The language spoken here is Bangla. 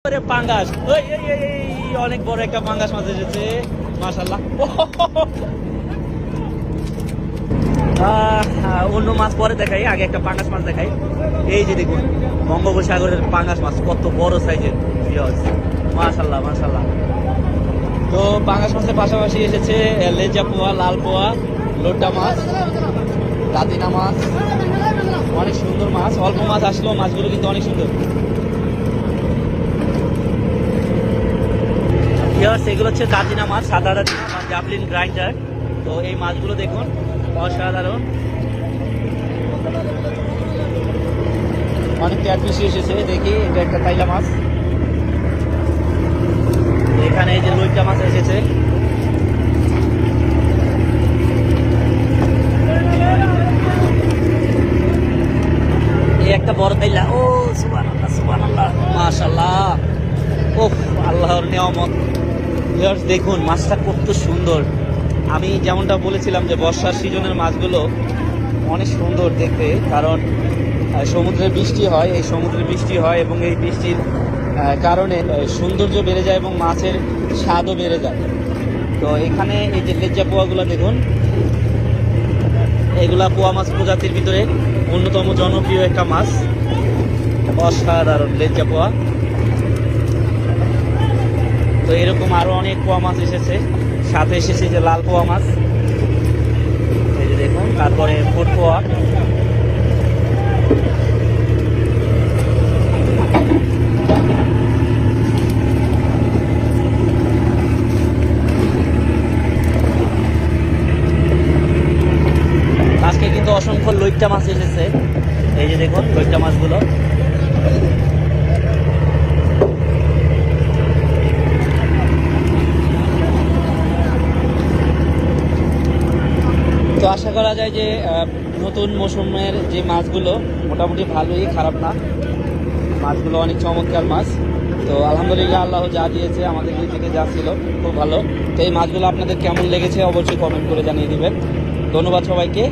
পাঙ্গাস অনেক বড় একটা পাঙ্গাস মাছ এসেছে মাশাআল্লাহ। অন্য মাছ পরে দেখাই, আগে একটা পাঙ্গাস মাছ দেখাই। এই যে দেখুন বঙ্গোপসাগরের পাঙ্গাস মাছ কত বড় সাইজের, মাশাআল্লাহ মাশাআল্লাহ। তো পাঙ্গাস মাছের পাশাপাশি এসেছে লেজা পোয়া, লাল পোয়া, লোড্ডা মাছ, কাতিনা মাছ, অনেক সুন্দর মাছ। অল্প মাছ আসলেও মাছগুলো কিন্তু অনেক সুন্দর। এগুলো হচ্ছে কাতিনা মাছ, সাদা কাতিনা বা জাভলিন গ্রাইন্ডার। তো এই মাছগুলো দেখুন অসাধারণ, অনেক ক্যাটফিশ এসেছে। দেখি এটা একটা কাইলা মাছ, এখানে এই যে লইটা মাছ এসেছে। এই একটা বড় কাইলা, ও সুবহানাল্লাহ সুবহানাল্লাহ মাশাআল্লাহ, ওফ আল্লাহর নিয়ামত। দেখুন মাছটা কত সুন্দর। আমি যেমনটা বলেছিলাম যে বর্ষার সিজনের মাছগুলো অনেক সুন্দর দেখতে, কারণ সমুদ্রে বৃষ্টি হয়, এই সমুদ্রে বৃষ্টি হয় এবং এই বৃষ্টির কারণে সৌন্দর্য বেড়ে যায় এবং মাছের স্বাদও বেড়ে যায়। তো এখানে এই যে লেজা পোয়াগুলো দেখুন, এগুলা পোয়া মাছ প্রজাতির ভিতরে অন্যতম জনপ্রিয় একটা মাছ, অসাধারণ লেজা পোয়া। তো এরকম আরো অনেক পোয়া মাছ এসেছে, সাথে এসেছে যে লাল পোয়া মাছ, এই যে দেখুন, তারপরে ফুট পোয়া, আজকে কিন্তু অসংখ্য লইট্টা মাছ এসেছে। এই যে দেখুন লইট্টা মাছগুলো, তো আশা করা যায় যে নতুন মৌসুমের যে মাছগুলো মোটামুটি ভালোই, খারাপ না, মাছগুলো অনেক চমৎকার মাছ। তো আলহামদুলিল্লাহ আল্লাহ যা দিয়েছে আমাদের দিক থেকে যা ছিল খুব ভালো। তো এই মাছগুলো আপনাদের কেমন লেগেছে অবশ্যই কমেন্ট করে জানিয়ে দিবেন। ধন্যবাদ সবাইকে।